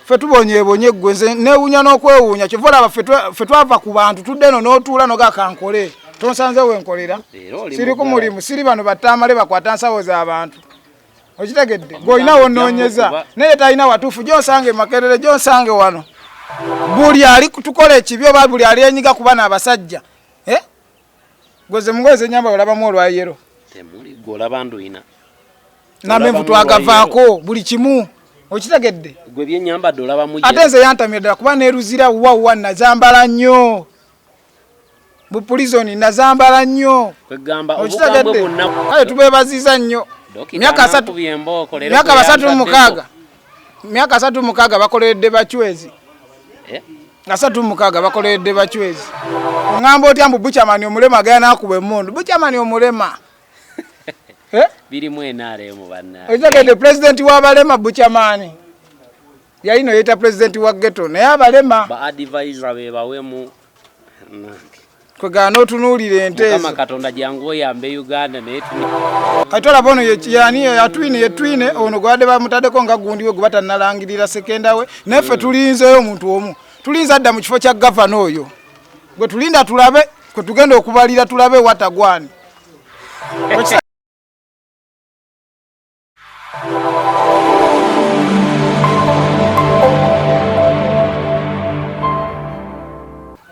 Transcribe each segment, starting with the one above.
Ffe tubonye gwenze newunya n'okwewunya kivola aba ffe twava ku bantu tudde eno n'otuula no gakankole tonsanze wenkolera siri ku mulimu siri bano batamale bakwata nsawo z'abantu okitegedde gw'olina wonnoonyeza naye talina watuufu gy'osange Makerere gy'osange wano buli ali tukola ekibi oba buli ali enyiga ku bana abasajja gweze mungweze nyamba olabamu olwayero temuli golaba nduina namenvu twagavaako buli kimu okitegedde gwe byenyamba dolaba mujje ate nze yantamye ddala kuba neeruzira wawa nazambala nnyo bu prison nazambala nnyo kwegamba obugambwe bonna kale tubebaziza nnyo myaka 3 bakoleredde bachwezi 3 bakoleredde bachwezi ngamba oti ambu buchamani omulema gaya nakuba emmundu buchamani omulema biri mwenare mu banna okitegedde president w'abalema buchamani yalino yeta president wa ghetto naye abalema ba advisor be bawemu kwegana otunuulire ente kama Katonda jangu oyambe Uganda naye katola bono yani yetwine ono gwade bamutaddeko nga gundi we gubata nalangirira sekenda we neffe tulinzeyo omuntu omu tulinza adda mu kifo kya governor oyo gwe tulinda tulabe kwe tugenda okubalira tulabe watagwani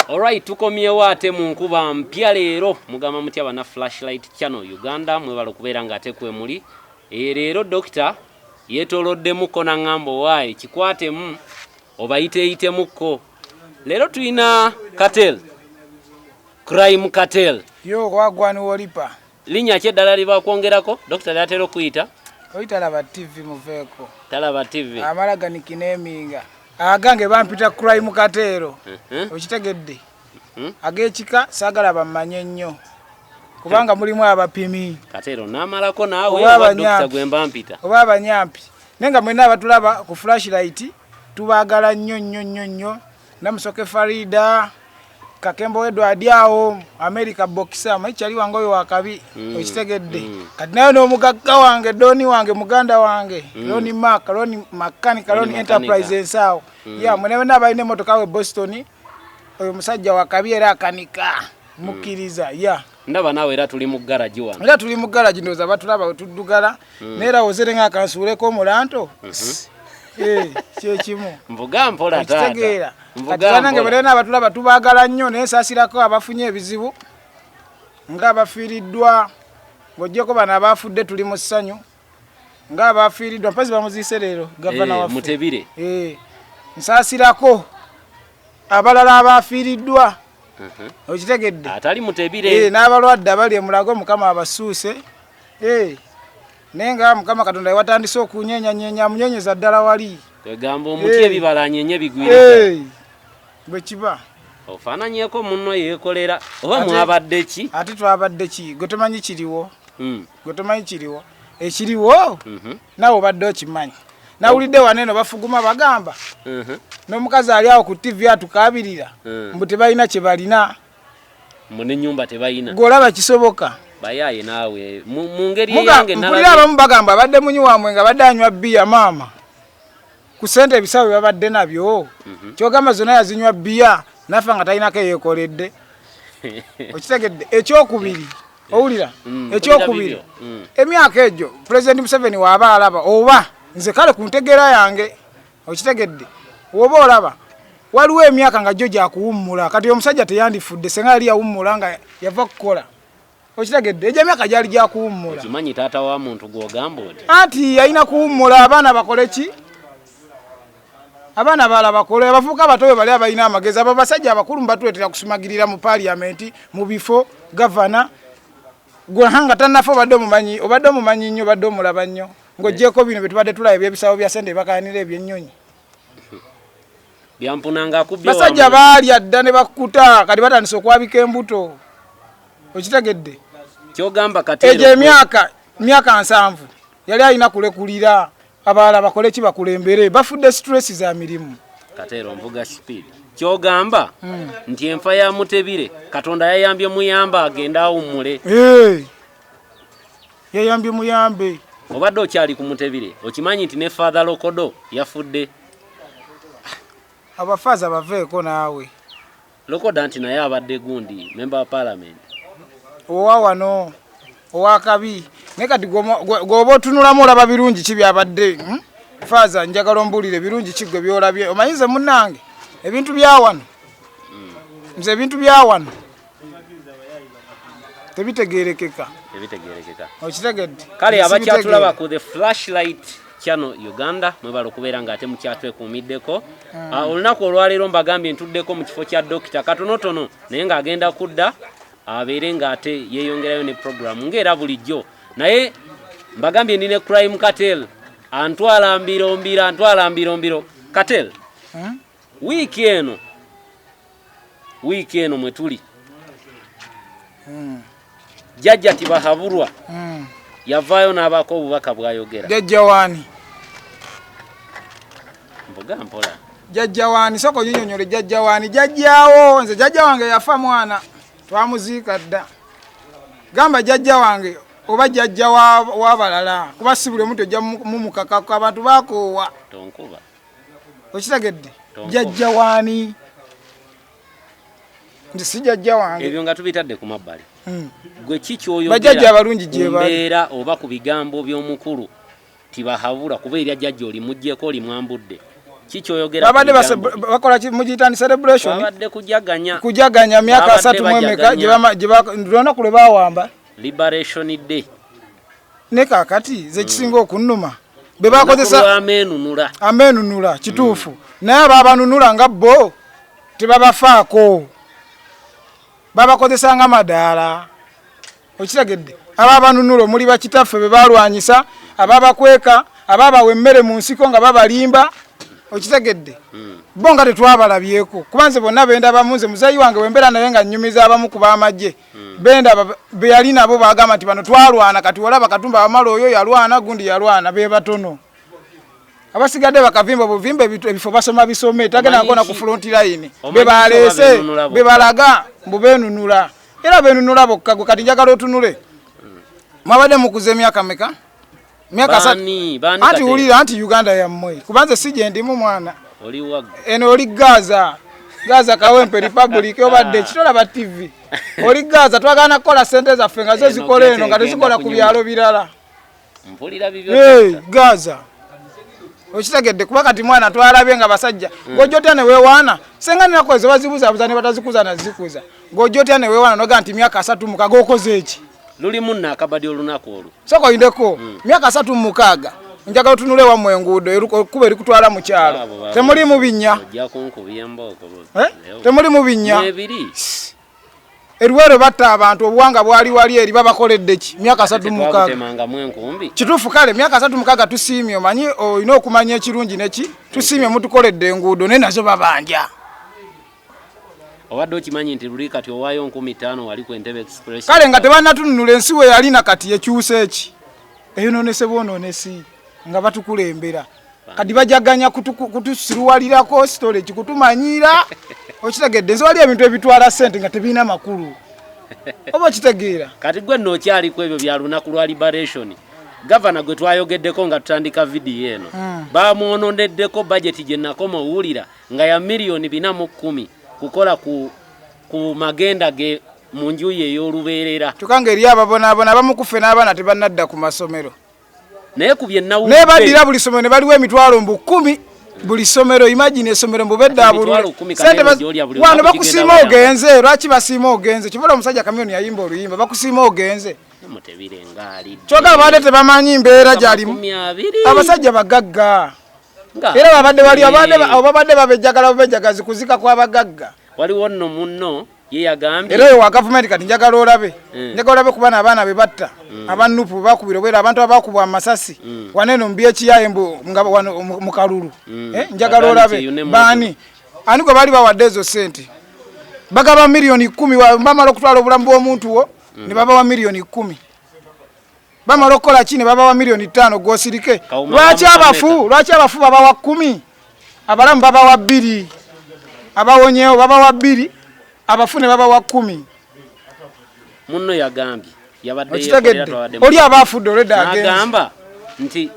Alright, tukomyewo ate mu nkuba mpya leero mugamba mutya bana Flashlight Channel Uganda mwebalo kubeera nga ate kwemuli leero dokita yetoloddemu na ngambo wae kikwatemu obayiteeyitemukko leero tulina Kartel crime cartel yo kwagwani wolipa linya kyeddala liba kwongerako dokita lyatera okuyita oyita laba TV muveeko talaba TV amalaga nikineminga agange bampita crime katero okitegedde agechika sagala bamanye nnyo kubanga mulimu abapimi katero namalako naawe wa dokita gwemba mpita oba abanyampi nenga mwena abatulaba ku Flashlight tubagala nnyo namusoke Farida kakembo Edward awo America boxer maichali wangoyo wakabi okitegedde kati nayo n'omugagga wange doni wange muganda wange Loni Mark Loni Mechanical Loni Enterprise sawo ya mwenewe nabaine motoka we Boston oyo musajja wakabi era akanika mukiriza ya ndaba nawe era tuli mu garage wano era tuli mu garage ndoza batulaba tudugala nera ozere nga kansuleko omulanto kyekimu mvuga mpola tata mvuga nange balena abatulaba tubagala nnyo nensasirako abafunye ebizibu nga abafiiriddwa ng'ojjeko bano abafudde tuli mu ssanyu nga abafiiriddwa mpazi bamuzise leero gavana waffe Mutebire nsasirako abalala abafiiriddwa okitegedde atali Mutebire n'abalwadde abali emulago mukama abasuuse nenga mukama Katonda watandise okunyenya munyenyeza ddala wali kwegamba omuti ebibala nyenye bigwire bwe kiba ofaananyeko munno yeekolera oba mwabadde ki ate twabadde ki gwe tomanyi kiriwo ekiriwo nawe obadde okimanyi nawulidde waneeno bafuguma bagamba n'omukazi ali awo ku TV atukabirira mbu tebalina kye balina mu n'ennyumba tebalina gw'olaba kisoboka bayaye naawe mu ngeri yange mpulira abamu bagamba abadde munyi wamwe nga badde anywa bbiya maama ku ssente ebisawo babadde nabyo kyogamba zonna yazinywa bbiya nafa nga talinako eyeekoledde okitegedde ekyokubiri owulira ekyokubiri emyaka egyo President Museveni waaba alaba oba nze kale ku ntegeera yange okitegedde woba olaba waliwo emyaka nga jjo gyakuwummula kati omusajja teyandifudde senga yali yawummula nga yava kukola okitegedde egyo emyaka gyali gyakuwummula okimanyi taata wa muntu gw'ogamba oti anti yalina kuwummula abaana bakole ki abaana bala bakole abavubuka abatobe bali abalina amagezi abo basajja abakulu mbatuletera kusumagirira mu parliament mu bifo gavana gwahanga tanafa obadde omumanyi nnyo badde omulaba nnyo ng'oggyeko bino bye tubadde tulaba ebyebisawo bya ssente bakayanira eby'ennyonyi byampunanga akubye basajja baalya dda ne bakkuta kati batandise okwabika embuto okitegedde kyogamba Katero egyo myaka 7 yali alina kulekulira abalala bakole ki bakulembere bafudde stress za mirimu Katero mvuga speed kyogamba nti enfa ya Mutebire Katonda yayambye muyamba agenda awummule yayambye muyambe obadde okyali ku Mutebire okimanyi nti ne Father Lokodo yafudde abafaza baveeko naawe lokoda nti naye abadde gundi member wa parliament owa wano owa kabi ne kati gwoba otunulamu olaba birungi ki byabadde faza njagala ombulire birungi ki gwe byolabye omanyize munnange ebintu bya wano nze ebintu bya wano tebitegerekeka okitegedde kale abakyatulaba ku the flashlight channel Uganda mwebala okubeera nga ate mukyatwekuumiddeko olunaku olwaleero mbagambye ntuddeko mu kifo kya dokita katonotono naye ng'agenda kudda abeere ng'ate yeeyongerayo ne programu ng'era bulijjo naye mbagambye ndine crime Kartel antwala mbirombiro Kartel wiiki eno mwe tuli jajja tibahabulwa yavaayo n'abaako obubaka bwayogera jajja waani mbuga mpola jajja waani soko nyinyonyole jajja waani jajjaawo nze jajja wange yafa mwana twamuziika dda gamba jajja wange oba jajja w'abalala kuba si buli omu tojja mumukakako abantu bakoowa tonkuba okitegedde jajja waani nze si jajja wange ebyo nga tubitadde ku mabbali gwe bajjajja abalungi gye mbeera oba ku bigambo by'omukulu tibahabula kuba erya jjajja oli muggyeko oli mwambudde kikyoyogera babadde bakola mugiyita celebration babadde kujaganya myaka 3 mu emeka lunaku lwe bawamba liberation day ne kakati ze kisinga okunnuma be bakozesa amenunula kituufu naye ababanunula nga bo tebabafaako babakozesa nga madaala okitegedde ababanunula omuli bakitaffe be balwanyisa ababakweka ababawa emmere mu nsiko nga babalimba okitegedde bo nga tetwabalabyeko kuba nze bonna benda bamunze muzayi wange wembera naye nga nnyumiza abamu ku b'amagye benda be yali nabo bagamba nti bano twalwana kati walaba Katumba Wamala oyo yalwana gundi yalwana be batono abasigadde bakavimba buvimba ebifo basoma bisome tagenda nkona ku front line be balese be balaga mbubenunula era benunula bokka kati njagala otunule mwabadde mukuze myaka meka myaka 3 anti ulira anti Uganda yammwe kubanze sije ndimu mwana oli waga eno oli Gaza Kawempe Republic obadde kitola ba TV oli Gaza twagana kola sente za fenga zo zikola eno nga tezikola ku byalo birala mpulira bibyo Gaza okitegedde kuba kati mwana twalabye nga basajja ng'ojjotya ne weewaana senga ninako ezo bazibuza ne batazikuza nazikuza ng'ojjotya ne weewaana noga nti myaka 3 mukaga okoze eki lulimu nakabadi olunaku olwo soko indeko myaka 3 mukaga njagala tunule wa mwengudo kuba erikutwala mu kyalo temuli mu binnya ojja kunkubiya mboko temuli mu binnya Eruwero batta abantu obuwanga bwali wali eri babakoledde ki myaka 3 mukaga temanga mwenkumbi kituufu kale myaka 3 mukaga tusiimye omanyi olina okumanya ekirungi neki tusiimye mutukoledde enguudo ne nazo babanja obadde okimanyi nti luli kati owaayo 15,000 wali ku Entebbe Express kale nga tebannatununula ensi we yali na kati ekyusa eki eyonoonese boonoonesi nga batukulembera kati bajaganya kutusiruwalirako storage kutumanyira okitegedde nze wali ebintu ebitwala ssente nga tebiina makulu oba okitegeera kati gwe nno okyali ku ebyo bya lunaku lwa liberation gavana gwe twayogeddeko nga tutandika vidiyo eno bamwononeddeko budget gye nakoma owulira nga ya miliyoni 410 kukola ku magenda ge mu nju ye ey'olubeerera tukanga eri ababonaabona abamukufe n'abaana tebannadda ku masomero naye ku bye nawulidde ne baddira buli somero ne baliwo emitwalo 10,000 buli somero imagine esomero mbubedda bulule sente wano bakusiima ogenze lwaki basiima ogenze kivola omusajja kamyoni yayimba oluyimba bakusiima ogenze kyogala babadde tebamanyi mbeera gyalimu abasajja bagagga era babadde wali babadde babejjagazi kuzika kw'abagagga waliwo nno munno ye yagambye era wa gavumenti kati njagala olabe kuba n'abaana be batta abanupu bakubira obwera abantu abakubwa amasasi waneno mbyekiyaye nga mu kalulu njagala olabe baani ani gwe bali bawadde ezo sente bagaba miliyoni 10 bamala okutwala obulamu bw'omuntu wo ne babawa miliyoni 10 bamala okukola ki ne babawa miliyoni 5 gwosirike lwaki abafu babawa 10 abalamu babawa 2 abawonyewo babawa 2 abafune babawa 10 munno yagambye yabadde yekolera oli abafudde oleda agamba nti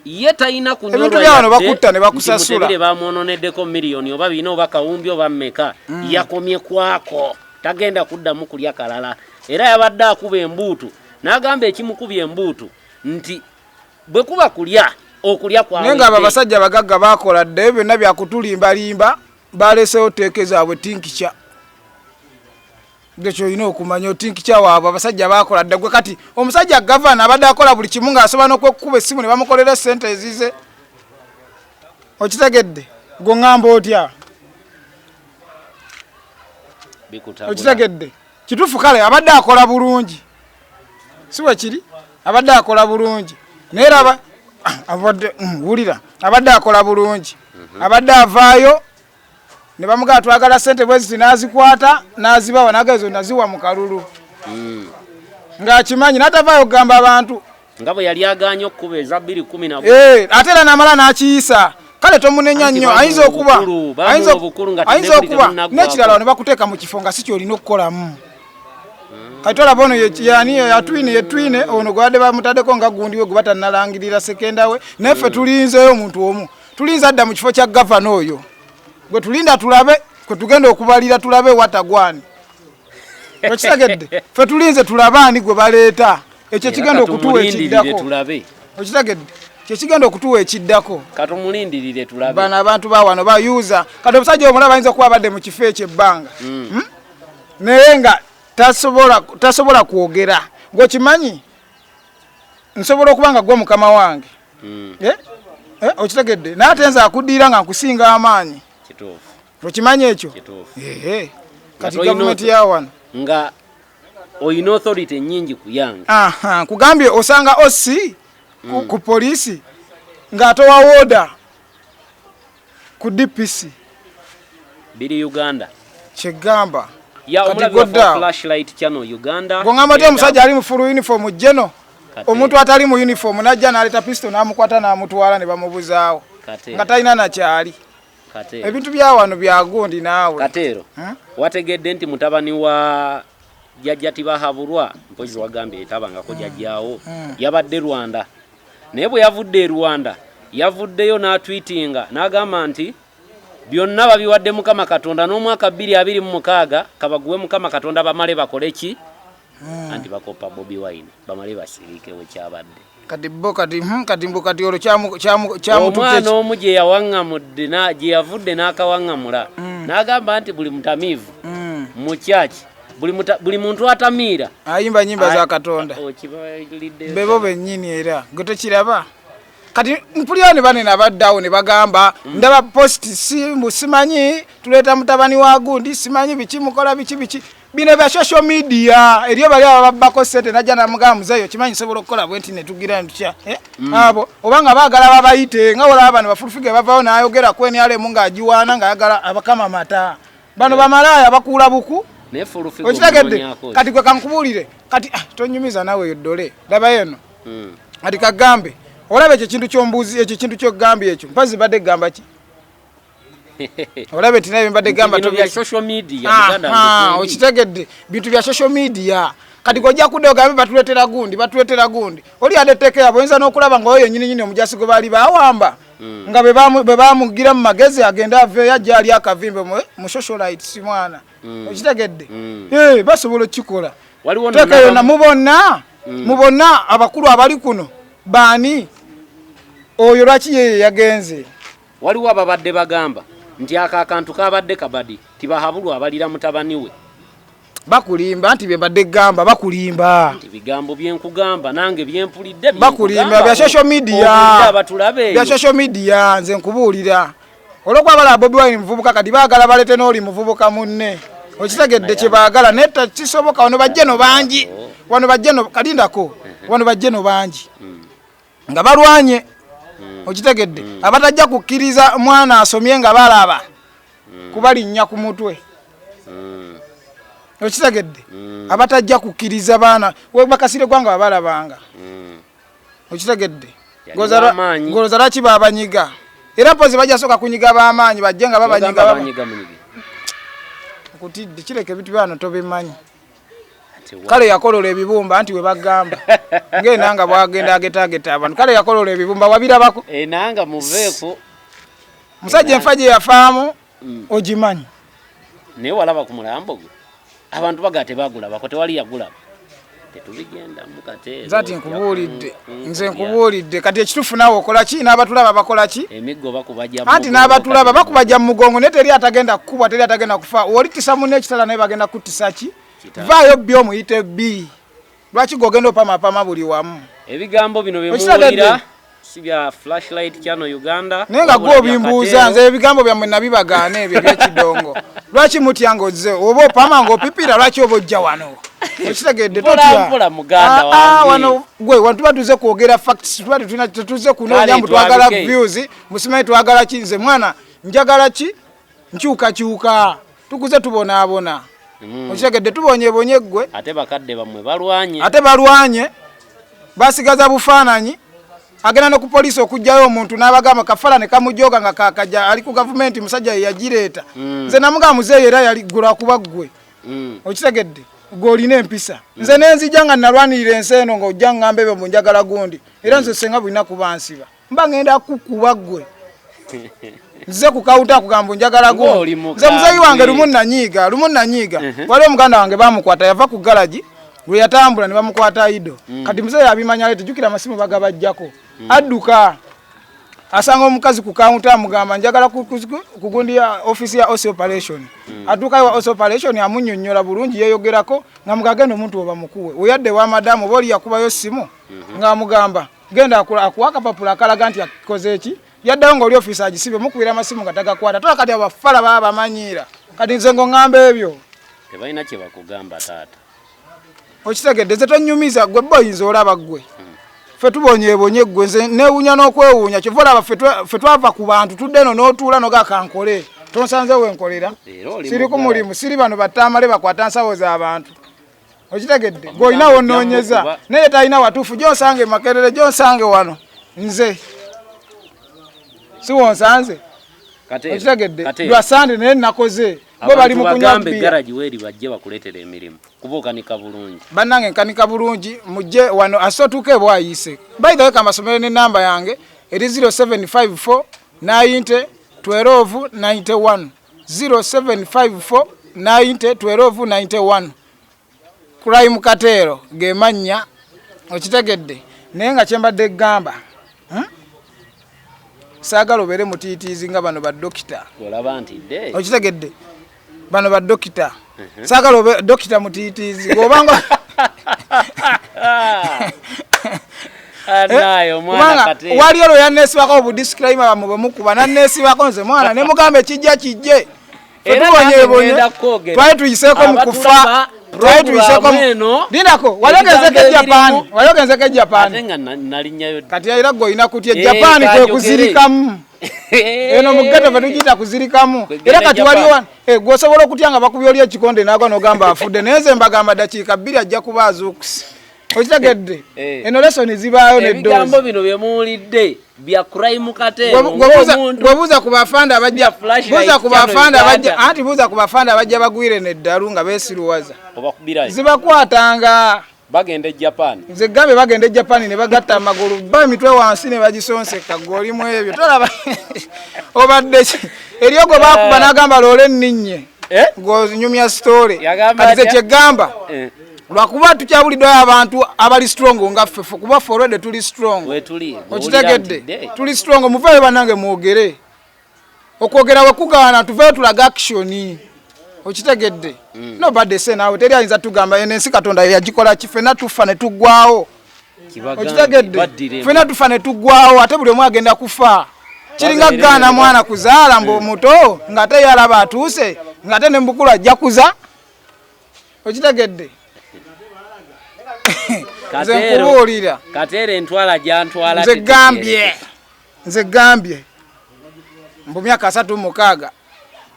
ye talina kunyolwa ebintu byano bakutta ne bakusasula Mutebere bamwononeddeko miliyoni oba bino oba kawumbi oba mmeka yakomye kwako tagenda kuddamu kulya kalala era yabadde akuba embuutu n'agamba ekimukubya embuutu nti bwe kuba kulya okulya kwawe nenga abasajja bagagga bakola dde byonna byakutulimbalimba balesewo teeke zaabwe tinkica dekyo olina okumanya otinkica waabwe abasajja bakola dde gwe kati omusajja gavana abadde akola buli kimu ng'asobola n'okwekuba essimu ne bamukolera essente ezize okitegedde gwe ŋŋamba otya okitegedde kituufu kale abadde akola bulungi si bwe kiri abadde akola bulungi naye raba wulira abadde akola bulungi abadde avaayo ne bamugamba twagala ssente bwe ziti n'azikwata n'azibawa n'ageza naziwa mu kalulu ng'akimanyi n'atavaayo okugamba abantu nga bwe yali aganye okkuba eza 2010 ate era n'amala n'akiyisa kale tomunenya nnyo ayinza okuba n'ekirala ne bakuteeka mu kifo nga si kyolina okukolamu kati olaba ono yetwine ono gwadde bamutaddeko nga gundi we gwe batannalangirira sekenda we naffe tulinzeeyo omuntu omu tulinza adda mu kifo kya gavana oyo gwe tulinda tulabe kwe tugenda okubalira tulabe watagwani okitegedde ffe tulinze tulabaani gwe baleeta ekyo kigenda okutuwa ekiddako okitegedde kyekigenda okutuwa ekiddako katumulindirire tulabe bano abantu bawano bayuza kati omusajja omulaba ayinza okuba abadde mu kifo ekyo ebbanga naye nga tasobola kwogera gwekimanyi nsobola okuba nga gwe mukama wange okitegedde naye ate nze akuddiira nga nkusinga amaanyi okimanyi ekyo kati gavumenti yawano nga oyina authority nyingi kuyange kugambye osanga osi ku polisi ng'atowa woda ku DPC biri Uganda kyegamba ya omulabi wa Flashlight Channel Uganda ngamba te omusajja ali mu full uniform jeno omuntu atali mu uniform najja n'aleta pistol n'amukwata n'amutwala ne bamubuzaawo nga talina nakyali ebintu byawano byagundi naawe Katero wategedde nti mutabani wa jjajja tibahabulwa mpozi wagambye etabangako jjajjaawo yabadde Rwanda naye bwe yavudde Rwanda yavuddeyo n'atweetinga n'agamba nti byonna babiwadde Mukama Katonda n'omwaka 2026 kabaguwe Mukama Katonda bamale bakole ki anti bakopa Bobi Wine bamale basirikewo kyabadde kati olwo omwana omu gye yawaŋŋamudde gye yavudde n'akawaŋŋamula n'agamba nti buli mutamiivu mu kyaki buli muntu atamiira ayimba nyimba za Katonda bebo bennyini era gwe tokiraba kati mpulira ne banene abaddawo ne bagamba ndaba post simanyi tuleeta mutabani wa gundi simanyi biki mukola biki bino bya social media eriyo bali ababbako ssente najja namugamba muzeeyo kimanyi sobola okukola bwenti ne tugira ntya abo obanga baagala babayite nga olaba bano bafulufige bavaawo n'ayogera kweni alemu ng'agiwaana ng'ayagala abakama mata bano bamalaya bakuula buku okitegedde kati gwe kankubuulire kati tonyumiza nawe yoddole laba yeno kati kagambe olaba ekyo kintu kyombuuzi ekyo kintu kyogambye ekyo mpazi badde gamba ki olaba tina mbadde gamba bya social media okitegedde bintu bya social media kati gojja kudde ogambe batuletera gundi oli adeteke yabo oyinza n'okulaba nga oyo nyini omujasi gwe baali bawamba nga be bamugira mu magezi agenda aveeyo ajja ali akavimbe mu socialite si mwana okitegedde basobola okukikola teeka yonna mubonna abakulu abali kuno baani oyo lwaki yeye yagenze waliwo ababadde bagamba nti akantu kabadde kabadi tibahabulwa abalira mutabani we bakulimba nti byebadde gamba bakulimba nti bigambo byenkugamba nange byempulidde bakulimba bya social media nze nkubuulira olwokuba balaba Bobi Wine muvubuka kati baagala balete n'oli muvubuka munne okitegedde kye baagala naye kisoboka wano bajje no bangi wano bajje no kalindako wano bajje no bangi nga balwanye okitegedde abatajja kukkiriza mwana asomye nga balaba kubalinnya ku mutwe okitegedde abatajja kukkiriza baana bakasire gwanga babalabanga okitegedde ngoloza lwaki babanyiga era pozi bajja soka kunyiga b'amaanyi bajje nga babanyiga munyiga kutidde kireke bitu byano tobimanyi kale yakolola ebibumba anti we bagamba ngenda nga bwagenda ageta abantu kale yakolola ebibumba wabirabako nanga muveeko musajja enfaje yafaamu ogimanyi naye walaba ku mulambo gwe abantu bagate bagulabako tewali yagulaba tetubigenda mukatero zati nkubuulidde nze nkubuulidde kati ekitufu naawe okola ki n'abatulaba bakola ki emiggo bakubajja anti n'abatulaba bakubajja mu mugongo naye teri atagenda kukubwa teri atagenda kufa olitisa munne ekitala naye bagenda kuttisa ki vaayo bbi omuyite bbi lwaki gogenda opamapama buli wamu ebigambo bino byemuwulira si bya Flashlight Channel Uganda naye nga gwe obimbuuza nze ebigambo byammwe nabibagaana ebyo ebyekidongo lwaki mutya ng'ozze oba opama ng'opipira lwaki oba ojja wano okitegedde totya muganda wange wano gwe wano tuba tuze kwogera facts tuba tetuze kunoonya mbu twagala views musimanyi twagala ki nze mwana njagala ki nkyukakyuka tukuze tubonaabona okitegedde tubonyebonye ggwe ate bakadde bammwe balwanye ate balwanye basigaza bufaananyi agenda ne ku poliisi okujjayo omuntu n'abagamba kafala ne kamujoga nga kakajja ali ku gavumenti musajja yagireeta nze namugamba muzeeyo era yaligula kuba ggwe okitegedde gw'olina empisa nze nenzija nga nalwanirira ensi eno ng'ojja ngamba ebyo munjagala gundi era nze senga bulina kuba nsiba mba ngenda kukuba ggwe nze kukawuta kugamba njagala gundi nze muzeeyi wange lumu nanyiiga wali omuganda wange bamukwata yava ku galagi lwe yatambula ne bamukwata ido kati muzeeyi abimanya le tejjukira amasimu bagabajjako adduka asanga omukazi ku kaunta amugamba njagala kugundi ya office ya OC operation adduka wa OC operation amunnyonnyola bulungi yeyogerako nga mugagenda omuntu oba mukuwe oyadde wa madamu boli yakubayo simu nga amugamba genda akuwaka papula akalaga nti akoze eki yaddayo ng'oli office agisibe mukubira amasimu nga tagakwata tola kati abafala baba bamanyiira kati nze ngo ngamba ebyo tebalina kye bakugamba taata okitegedde nze tonnyumiza gwe boyinza olaba ggwe ffe tubonyebonye ggwe nze neewuunya n'okwewuunya kyova olaba ffe twava ku bantu tudde eno n'otuula nogakankole tonsanze wenkolera siri ku mulimu siri bano batamale bakwata nsawo z'abantu okitegedde gweolina wonoonyeza naye talina watuufu gyonsange makerere gyonsange wano nze si wonsanze okitegedde lwasande naye nakoze bo bali mu kunyambira garaji weri bajje bakuletera emirimu kubuka ni kabulungi banange nkanika bulungi mujje wano asotuke bwayise by the way kamasomero ne namba yange eri 0754 90 12 91 0754 90 12 91 Crime Kartel gemanya okitegedde naye nga kyembadde gamba saagala obeere mutiitiizi nga bano baddokita olaba nti dde okitegedde bano baddokita saagala obe dokita mutiitiizi obanga wali olwo yanneesibako obudisclaimer bamwe bwemukuba nanneesibako nze mwana ne mugamba ekijja kijje fetubonyebonye twali tuyiseeko mu kufa twali tuyiseeko dinako waliogenzeko ejapani kati era gwe olina kutya ejapani kwe kuzirikamu eno mugeto fetugiyita kuzirikamu era kati waliwo gwosobola okutya nga bakubya oli ekikonde naagwa n'ogamba afudde naye nze mbagamba dakiika 2 ajja kuba azuukusi okitegedde eno lesoni zibaayo ebigambo bino bye muwulidde bya Crime Kartel gwebuuza ku bafanda abajja anti buuza ku bafanda abajja bagwire neddalu nga beesiruwaza zibakwatanga bagenda e Japan nze gambe bagenda e Japan ne bagatta amagulu ba emitwe wansi ne bagisonseka gwolimu ebyo tolaba obadde eryogo bakuba n'agamba loole nninnye ng'onyumya story kati ze kyegamba lwakuba tukyabuliddeyo abantu abali strong nga ffe kuba forward tuli strong okitegedde tuli strong muveeyo bannange mwogere okwogera wekugaana tuveeyo tulaga action okitegedde nobadde se naawe teri ayinza tugamba ensi katonda yagikola ki ffenna tufa ne tuggwawo okitegedde ffenna tufa ne tuggwawo ate buli omu agenda kufa kiringa gaana mwana kuzaala mbu omuto ng'ate yalaba atuuse ng'ate ne mbukulu ajja kuza okitegedde nze nkubuulira Katere ntwala gyantwala nze gambye mbu myaka 36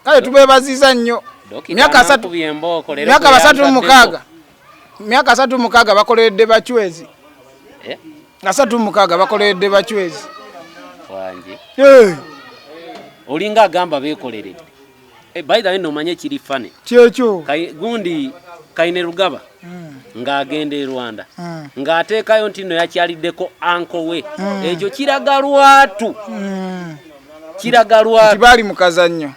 kale tubeebaziza nnyo myaka 36 bakoleredde bachwezi 36 bakoleredde bachwezi wange olinga agamba beekoleredde by the way nomanye kiri fane kyekyo gundi kaine rugaba ng'agenda e Rwanda ng'ateekayo nti no yakyaliddeko anko we ekyo kiraga lwatu kiraga lwatu bali mu kazannyo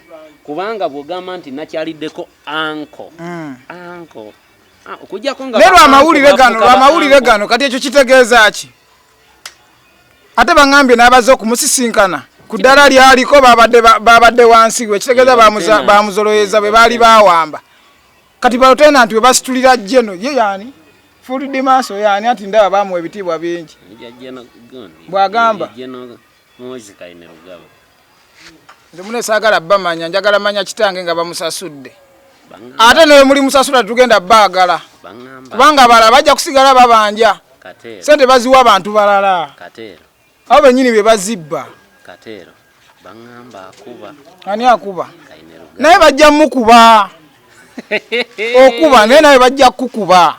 kubanga bw'ogamba nti nakyaliddeko anko okujjako nga ne lwamawulire gano kati ekyo kitegeeza ki ate baŋŋambye n'abaze okumusisinkana ku ddala lyaliko babadde wansi we kitegeeza bamuzoloyeza bwe baali bawamba kati balotena nti we basitulira jeno ye yani fulidi maaso yani ati ndaba bamuwa ebitiibwa bingi bw'agamba nze mune saagala bamanya njagala manya kitange nga bamusasudde ate newe muli musasula tugenda baagala kubanga abalala bajja kusigala babanja sente baziwa abantu balala abo bennyini bye bazibba ani akuba naye bajja mukuba okuba naye naye bajja kukuba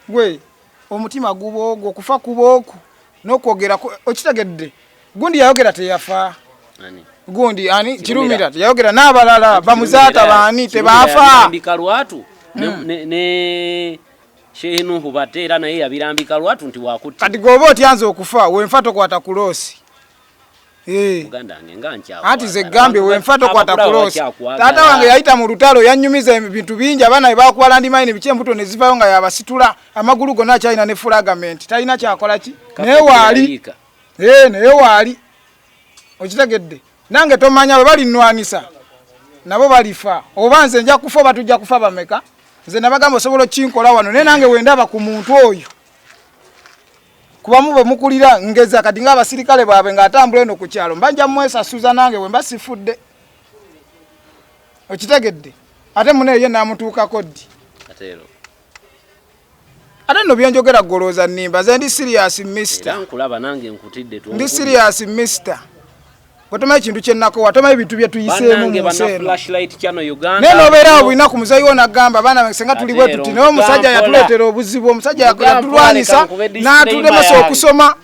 gwe omutima guba ogwo okufa kuba oku n'okwogera okitegedde gundi yayogera teyafa gundi ani kirumira yayogera n'abalala bamuzaata baani tebaafa lwatu ne shenuhu bateera naye yabirambika lwatu nti wakutti kati goba otyanze okufa wenfa tokwata ku loosi ati ze gambye wenfa tokwata ku loosi taata wange yayita mu lutalo yannyumiza ebintu bingi abaana bebakuba landimayini biki embuto ne zivayo nga yabasitula amagulu gonna akyalina ne fulagamenti talina kyakola ki naye waali okitegedde nange tomanya bwe balinnwanisa nabo balifa oba nze nja kufa oba tujja kufa bameka nze nabagamba osobola okinkola wano naye nange wendaba ku muntu oyo kubamu bwe mukulira ngeza kati ng'abasirikale bwabwe ng'atambula eno ku kyalo mbanja mwesasuza nange we mba sifudde okitegedde ate mune ye naamutuukako ddi ate nno byenjogera golooza nnimba ze ndi serious mister ndi serious mister Bwatomaye kintu kyennakowa tomaye bintu bye tuyiseemu mu nseeno naye n'obeera awo bulina ku muzayi wo n'agamba abaana senga tuli bwe tuti naye omusajja yatuleetera obuzibu omusajja yatulwanisa n'atulemesa okusoma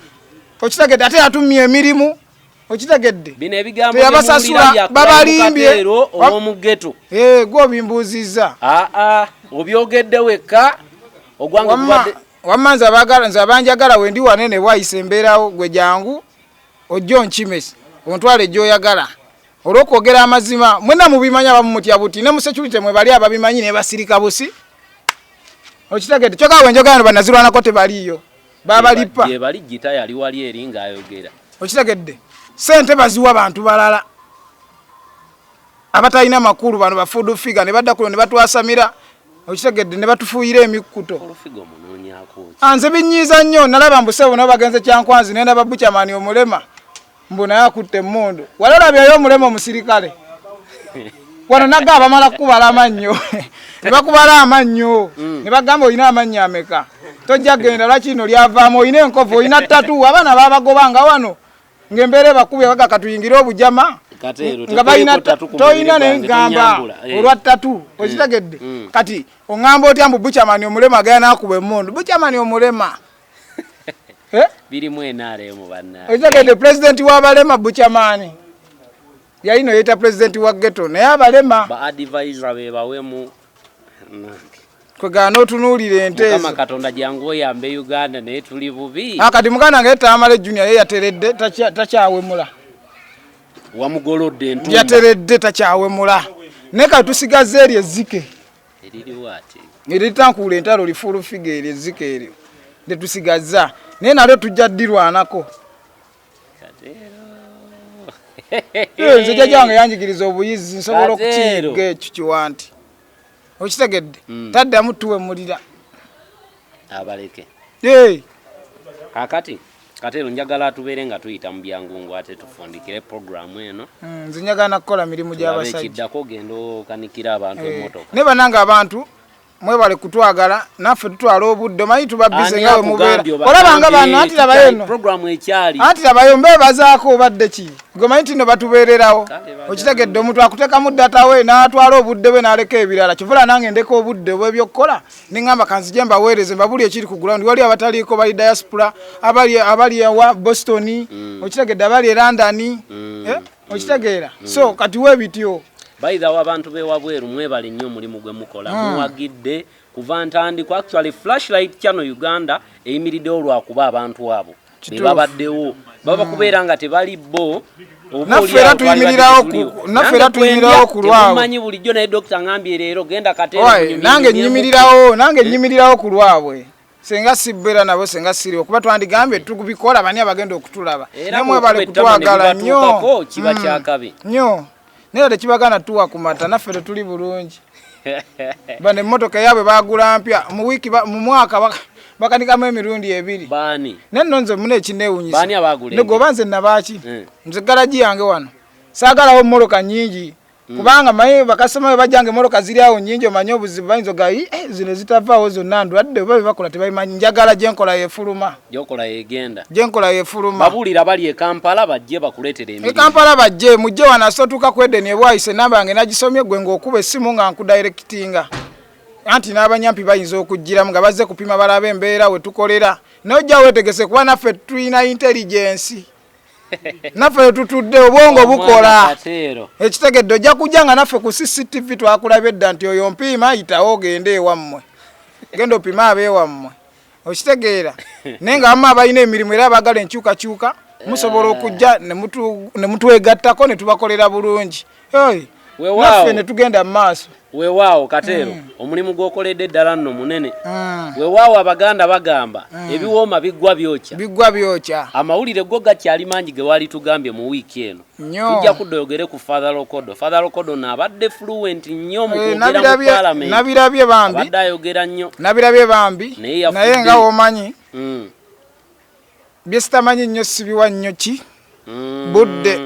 okitegedde ate yatumya emirimu okitegedde teyabasasula babalimbye gwe obimbuuzizza obyogedde wekka wamma nze abanjagala wendi wanene bwayisa embeerawo gwe jangu ojja onkimesi ontwale gy'oyagala olw'okwogera amazima mwenna mubimanya bamumutya buti ne musecurity mwe bali ababimanyi ne basirika busi okitegedde kyokka wenjogera no banazirwanako tebaliyo babalipa bali gita yali wali eri ng'ayogera okitegedde sente baziwa bantu balala abatalina makulu bano ba food figure ne badda kulo ne batwasamira okitegedde ne batufuuyira emikkuto nze binyiiza nnyo nalaba mbusewo nabo bagenze kyankwanzi nenda babucamani omulema mbona yakutte emmundu wali olabyayo omulema omusirikale wano nagga bamala kukubala amannyo ne bakubala amannyo ne bagamba olina amannya ameka tojja genda lwakino lyavaamu olina enkovu olina ttatu abaana babagobanga wano ng'embeera bakubye baga katuyingire obujama nga balina toyina nengamba olwa ttatu okitegedde kati oŋŋamba otya mbu bucamani omulema agaya nakuba emmundu bucamani omulema birimu enaaremu banna okitegedde pulezidenti w'abalema bucamani yalino yeeta pulezidenti wa ghetto naye abalema ba advisor be bawemu kwegana otunuulira ente ezo Mukama Katonda jangu oyambe Uganda naye tuli bubi kati muganda nga Tamale Junior ye yateredde takyawemula wamugolodde entumba yateredde takyawemula ne katusigaze eri ezzike eririwati eritankuula entalo lifulu figa eri ezzike eryo tetusigazza naye nalyo tujja ddirwanako nze jjajja wange yanjigiriza obuyizi nsobola okukiyiga ekyo kiwanti okitegedde taddamu tuwemulira abaleke akati Katelo njagala tubeere nga tuyita mu byangungu ate tufundikire programu eno nze njagala nakukola mirimu gy'abasajja kiddako genda okanikira abantu emmotoka ne bananga abantu mwebale kutwagala naffe tutwala obudde omanyi tubabize nga we mubeera olabanga bano anti labayo eno programu ekyali anti labayo mbeebazaako obadde ki gwe manyi tino batubeererawo okitegedde omuntu akuteekamu ddata we n'atwala obudde bwe n'aleka ebirala kivula nange ndeka obudde bw'ebyokukola neŋŋamba kanzije mbaweereze mbabuli ekiri ku gulawundi wali abataliiko bali diaspora abali ewa Boston okitegedde abali e London okitegeera so kati we bityo By the way abantu bewabweru mwebale nnyo mulimu gwe mukola muwagidde kuva ntandikwa actually Flashlight Channel Uganda eyimiriddewo lwakuba abantu abo bebabaddewo baba kubeera nga tebali bo naffe tuyimirirawo ku lwabo manyi bulijjo naye Dr. ngambye leero genda Katero nange nyimirirawo ku lwabwe senga sibbera nabo senga siri okuba twandigambye tukubikola bani abagenda okutulaba nemwe bale kutwagala nnyo kiba kyakabi nnyo naye tekibagana tuwa ku mata naffe tuli bulungi bane emmotoka yaabwe bagula mpya mu mwaka bakandikamu emirundi 2 bani nenno nze mune ekinewunyisa bani abagula negoba nze nabaki nze garaji yange wano saagalawo mmoloka nyingi kubanga maye bakasoma bajange mmoloka ziri awo nyingi omanyi obuzibu bayinza gayi zino zitavaawo zonna ndwadde oba bakola tebayimanyi njagala gyenkola yefuluma gyokola yegenda gyenkola yefuluma babulira bali e Kampala bajje bakuleetere emirimu Kampala bajje mujje wanasotuka kwedeni ebwayise namba yange nagisomye gwe ng'okuba essimu nga nkudirectinga anti n'abanyampi bayinza okujjiramu nga bazze kupima balabe embeera we tukolera nojja wetegese kuba naffe tulina intelligence naffe tutudde obwongo bukola ekitegedde ojja kujja nga naffe ku CCTV twakulabye edda nti oyo mpiima ayitawo ogende ewammwe genda opima abeewammwe okitegeera naye nga bamma abalina emirimu era abagala enkyukakyuka musobola okujja ne mutwegattako ne tubakolera bulungi naffe ne tugenda mu maaso weewaawo Katero omulimu gw'okoledde ddala nno munene weewaawo abaganda bagamba ebiwooma biggwa byokya amawulire go gakyali mangi ge wali tugambye mu wiiki eno tujja kuddoyogere ku Father Lokodo n'abadde fluent nnyo mu kwogera mu Parliament nabirabye bambi abadde ayogera nnyo nabirabye bambi naye nga womanyi bye sitamanyi nnyo sibiwa nnyo ki budde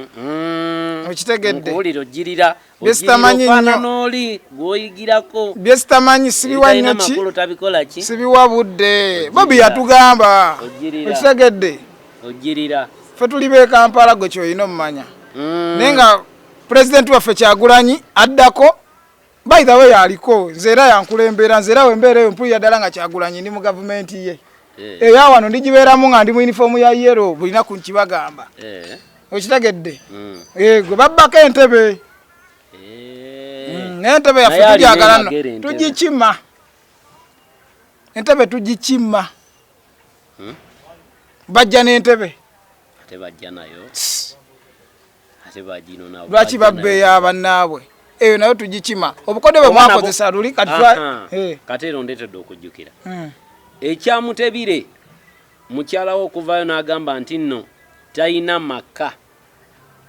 okitegedde kuwulira ojjirira byesitamanyi gwoyigirako byesitamanyi sibiwa nnyo ki sibiwa budde bobi yatugamba okitegedde ojjirira ffe tuli b'e Kampala gwe kyoyina omumanya naye nga pulezidenti waffe Kyagulanyi addako by the way aliko nze era yankulembera nze era wembeera eyo mpulira ddala nga Kyagulanyi ndi mu gavumenti ye eya wano ndigibeeramu nga ndi mu yunifoomu ya yero bulina ku nkibagamba okitegedde gwe babbako entebe n'entebe yaffe tujagala nno tugikima entebe tugikima bajja n'entebe lwaki babbeeyo bannaabwe eyo nayo tugikima obukodde bwe mwakozesa luli Katero ndeetedde okujjukira ekyamutebire mukyalawo okuvaayo n'agamba nti nno talina maka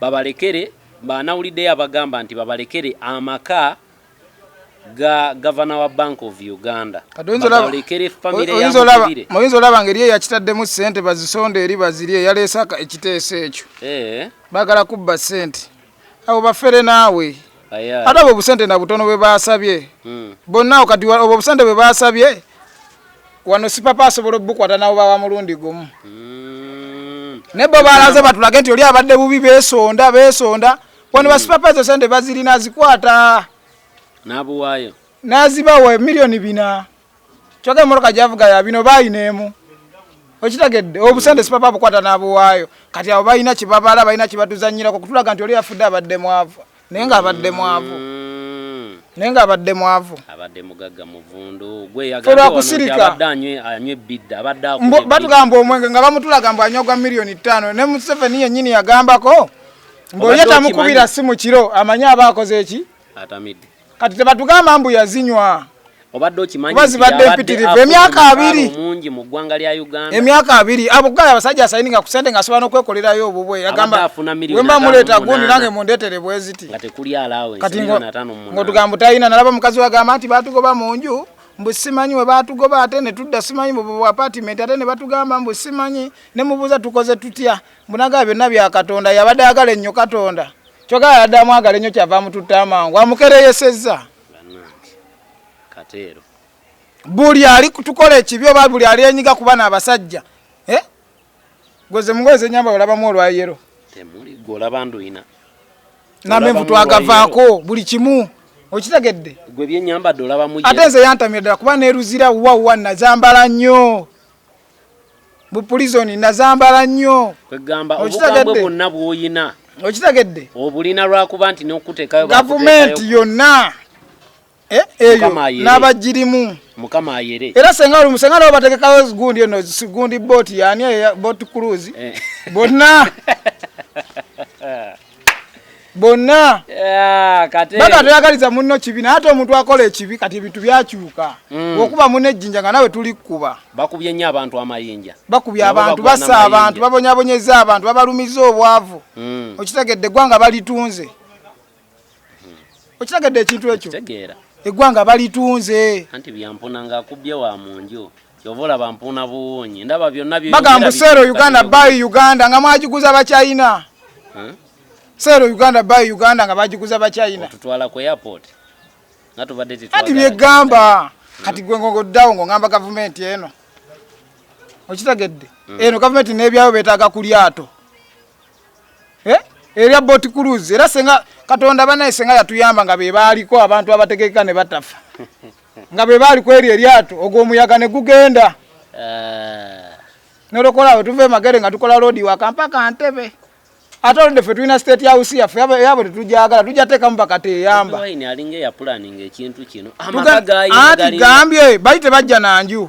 babalekere banawuliddeyo abagamba nti babalekere amaka ga Governor wa Bank of Uganda babalekere famire ya Mutebire muyinza olaba ngeri eyo yakitaddemu ssente bazisonde eri bazirye yaleesa ekiteeso ekyo baagala kubba ssente abo bafere naawe ate abo obusente na butono bwe baasabye bonna kati obwo obusente bwe baasabye wano si papa asobola obukwata nabo bawa mulundi gumu nebo balaze batulage nti oli abadde bubi besonda wano basipapa ezo sente bazirina azikwata nabuwaayo nazibawa milioni 4 kyoga emmotoka gyavuga ya bino bayineemu okitegedde obusente sipapa bukwata nabuwaayo kati abo balina kibabala balina kibatuzanyirako kutulaga nti oli afudde abadde mwavu naye nga abadde mwavu abadde mugagga muvundu gwe yagabadde anywe bidda abadde batugamba omwenge nga bamutulaga mbu anyogwa milioni 5 ne Museveni yennyini yagambako ng'oye tamukubira simu kiro amanye abaakoze eki atamidde kati tebatugamba mbu yazinywa obadde okimanyi bazibadde empitirivu emyaka 2 mungi mu ggwanga lya Uganda emyaka 2 abugala abasajja asayininga ku sente nga asobola n'okwekolerayo obubwe yagamba wemba muleeta gundi nange mundeetere bweziti nga tekuli alawe kati ng'otugamba talina nalaba mukazi wagamba nti baatugoba mu nju mbu simanyi we baatugoba ate ne tudda simanyi mu apartment ate ne batugamba mbu simanyi ne mubuuza tukoze tutya mbunaga byonna bya Katonda yabadde ayagala ennyo Katonda kyogala yaddamu agala ennyo kyava mututta amangu amukereyesezza Katero buli ali tukola ekibi oba buli ali enyiga ku bana abasajja gweze mugweze nyamba olabamu olwayero temuli gwolaba nduina namenvu twagavaako buli kimu okitegedde gwe byenyambadde olaba mujje ate nze yantamye ddala kuba neeruzira wawa nazambala nnyo bu prison nazambala nnyo kwegamba obukambwe bwonna bw'oyina okitegedde obulina lwakuba nti n'okuteekayo gavumenti yonna eyo n'abagirimu mukama ayere era senga lwo bategekawo zigundi eno zigundi boat yani boat cruise bonna kate baka tuyagaliza munno kibina ate omuntu akola ekibi kati ebintu byakyuka okuba munne ejjinja nga nawe tuli kuba bakubye nnyo abantu amayinja bakubye abantu bassa abantu babonyabonyeza abantu babalumiza obwavu okitegedde eggwanga balitunze okitegedde ekintu ekyo eggwanga balitunze anti byampuna ng'akubye wa munju kyovola bampuna buwonyi ndaba byonna bagamba Seero Uganda buy Uganda nga mwagiguza Bachina Seero Uganda buy Uganda nga bagiguza Bachina tutwala ku airport nga tubadde titwala ati byegamba kati gwe ngongoddawo ng'ongamba gavumenti eno okitegedde eno gavumenti n'ebyayo beetaaga ku lyato erya boat cruise era senga Katonda banaye senga yatuyamba nga be baaliko abantu abategeka ne batafa nga be baaliko eri eryato ogwo omuyaga ne gugenda nolokola tuve magere nga tukola road wa kampaka Ntebe ate oludde ffe tulina state house yaffe yabo tetujagala tujateekamu bakateyamba waini alinga ya planning ekintu kino ati gambye bali tebajja nanju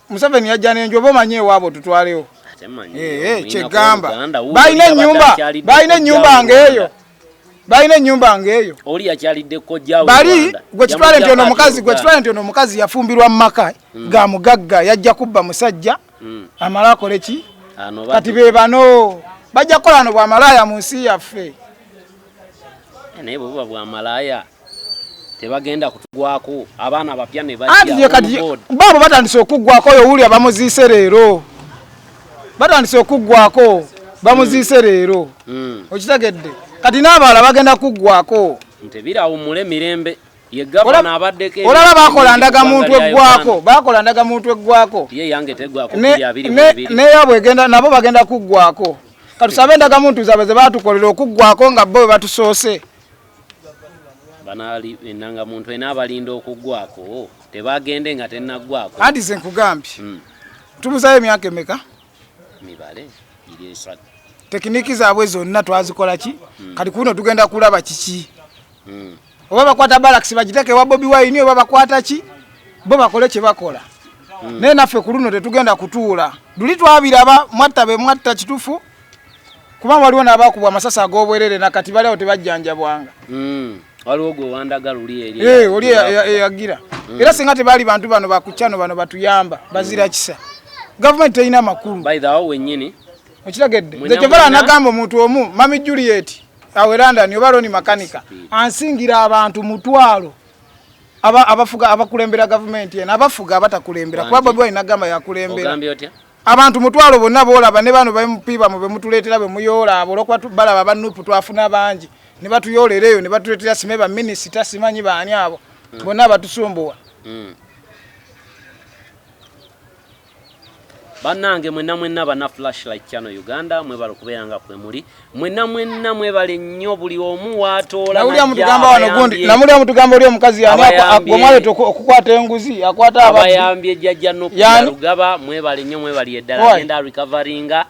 Museveni yajja n'enju oba omanye ewaabo tutwalewo kyegamba balina ennyumba ng'eyo oli yakyalidde kojja bali gwe kitwale nti ono omukazi yafumbirwa mu maka ga mugagga yajja kubba musajja amala akole ki kati be bano bajja kukola ano bwamalaaya mu nsi yaffe naye bwe buba bwamalaaya tebagenda kutugwako abaana abapya ne bajja baabo batandise okuggwako oyo wuli abamuziise leero batandise okuggwako bamuziise leero okitegedde kati n'abalala bagenda kuggwako ntebiraawumule mirembe ye gavana abaddeko olaba bakola ndaga muntu eggwako ye yange teggwako neyo bwegenda nabo bagenda kuggwako katusabe ndaga muntu zaabwe ze baatukolera okuggwako nga bo batusoose banali enanga muntu enaabalinda okuggwako tebagende nga tennaggwako anti ze nkugambye tubuzayo emyaka emeka mibale iri esatu tekiniki zaabwe zonna twazikola ki kati kuno tugenda kulaba kiki oba bakwata balakisi bagiteke wa Bobi Wine oba bakwata ki bo bakole kye bakola naye naffe ku luno tetugenda kutuula luli twabiraba mwatta kitufu kuba waliwo n'abakubwa amasasi ag'obwerere nakati baliawo tebajjanjabwanga waliwo gwe wandaga luli oli eyagira era singa tebaali bantu bano bakukyano bano batuyamba bazira kisa gavumenti terina makulu by the way wennyini okitegedde nze kyevala nagamba omuntu omu mami Juliet awe London oba Roni makanika ansingira abantu mutwalo abafuga abakulembera gavumenti eno abafuga abatakulembera kuba Bobi Wine nagamba yakulembera abantu mutwalo bonna boolaba ne bano bamupiiba mu bemutuleetera bemuyoola abo olwokuba balaba bannupu twafuna bangi ne batuyoolera eyo ne batuleetera simeba minisita simanyi baani abo bonna batusumbuwa bannange mwenna bana Flashlight Channel Uganda mwebale okubeeranga kwe muli mwenna mwebale nnyo buli omu waatoola namuli amutugamba oli omukazi yani okukwata enguzi akwata abayambye jjajja Nokugaba mwebale nnyo mwebali eddala agenda recoveringa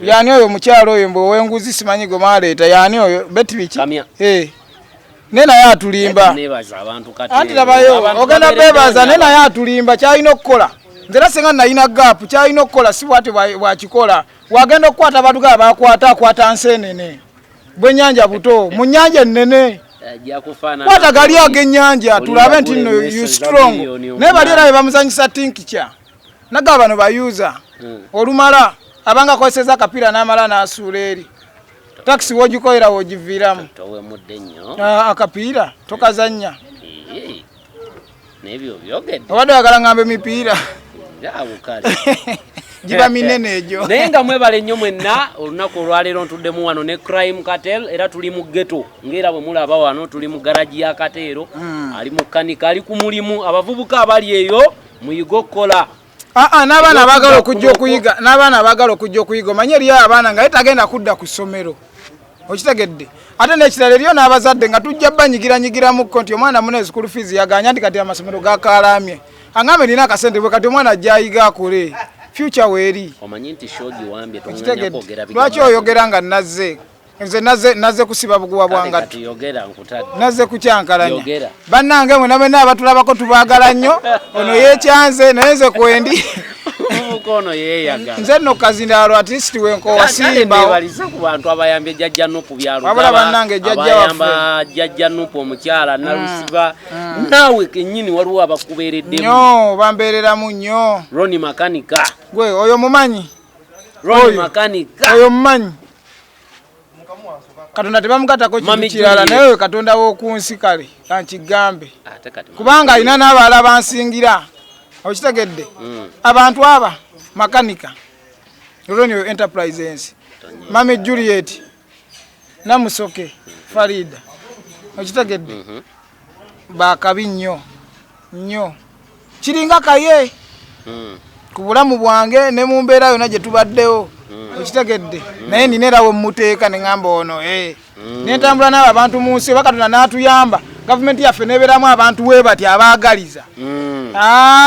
yani oyo mukyalo oyo mbe ow'enguzi simanyi gwe maleeta yani oyo beti biki ne naye atulimba anti labayo ogenda beebaza ne naye atulimba kyalina okukola nzera senga nalina gaapu kyalina okukola si bwate bwakikola wagenda okukwata abantu akwata nsenene bwennyanja buto mu nnyanja ennene kwata gali ag'ennyanja tulabe nti nno you strong naye bali era bamuzanyisa tinkicya naga bano bayuza olumala abanga akozeseza akapiira n'amala n'asuula eri takisi wogikoera wogiviiramu akapiira tokazannya obadde oyagala ngamba emipiira giba minene egyo naye nga mwebale nnyo mwenna olunaku olwaleero ntuddemu wano ne Crime Kartel era tuli mu ghetto ng'era bwe mulaba wano tuli mu garaji ya Kateero ali mu kanika ali ku mulimu abavubuka abali eyo muyiga okukola n'abaana abaagala okujja okuyiga omanye eriyo abaana nga tagenda kudda ku ssomero okitegedde ate n'ekirala eriyo n'abazadde nga tujja banyigiranyigiramuko nti omwana mune school fees yaganya nti kati amasomero gakalamye angambe nina akasente bwe kati omwana ajja ayiga akole future weeri omanyi nti shogi wambye tonganya kwogera lwaki oyogera nga nazze nze naze kusiba buguwa bwangattu yogera nkutadde naze kucyankalanya yogera bannange mwe namwe n'abatulabako tubaagala nnyo ono yeekyanze naye nze kwendi mukono yeyaga nze nno kazindalo at least wenko wasimba balize ku bantu abayambye jjajja nupu byalo wabula bannange jjajja waffe jjajja nupu omukyala nalusiba nawe kenyini waliwo abakubeeredde nnyo bambeereramu nnyo Roni makanika gwe oyo mumanyi Roni makanika oyo mumanyi Katonda tebamukatako kintu kirala naye Katonda w'okunsi kale kankigambe kubanga alina n'abalala bansingira okitegedde abantu aba makanika Ronio Enterprises Mami Juliet Namusoke Farida okitegedde bakabi nnyo kiringa kaye ku bulamu bwange ne mu mbeera yonna gye tubaddewo okitegedde naye ninerawo muteeka ne ngamba ono nentambula n'abo abantu mu nsi Katonda n'atuyamba gavumenti yaffe nebeeramu abantu webati abaagaliza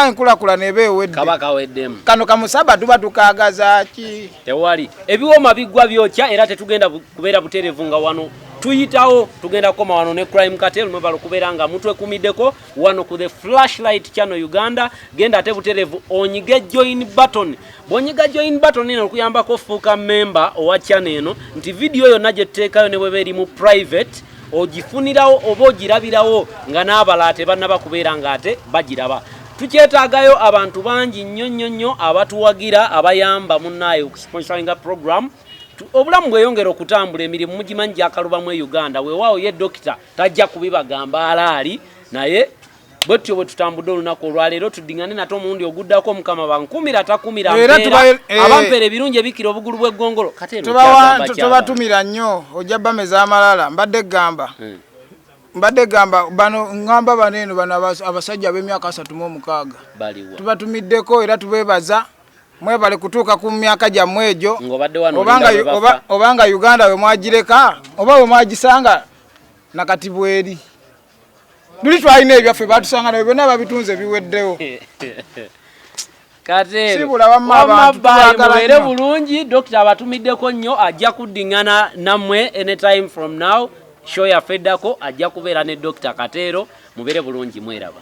enkulakula nebeewedde kabaka weddemu kano kamusaba tuba tukaagaza ki tewali ebiwoma biggwa byokya era tetugenda kubeera buterevu nga wano tuyitawo tugenda kukoma wano ne Crime Kartel mwebala okubeera nga mutwekumiddeko wano ku the Flashlight Channel Uganda genda ate buterevu onyige join button bonyiga join button eno okuyambako ofuuka member owa channel eno nti video yonna gye tuteekayo ne bweba eri mu private ogifunirawo oba ogirabirawo nga n'abala ate bannaba kubeera nga ate bagiraba tukyetaagayo abantu bangi nnyo abatuwagira abayamba munnaye okusponsoringa program obulamu bweyongera okutambula emirimu mugimanyi gyakalubamu e Uganda weewaawo ye dokita tajja kubibagamba alaali naye bwetyo bwe tutambudde olunaku olwaleero tuddingane nate omulundi oguddako mukama bankumira takumira mpeera abampeera ebirungi ebikira obugulu bw'eggongolo tobatumira nnyo ojja bameza amalala mbadde gamba bano ngamba baneeno bano abasajja ab'emyaka 36 tubatumiddeko era tubeebaza mwebale kutuuka ku myaka gyammwe egyo obanga Uganda we mwagireka oba we mwagisanga nakati bweri luli twalina ebyaffe batusanga nawe byonna babitunze biweddewo kate sibula wammabantubaagala bulungi dokita abatumiddeko nnyo ajja kuddingana nammwe anytime from now show yaffe eddako ajja kubeera ne Dr. Katero mubeere bulungi mweraba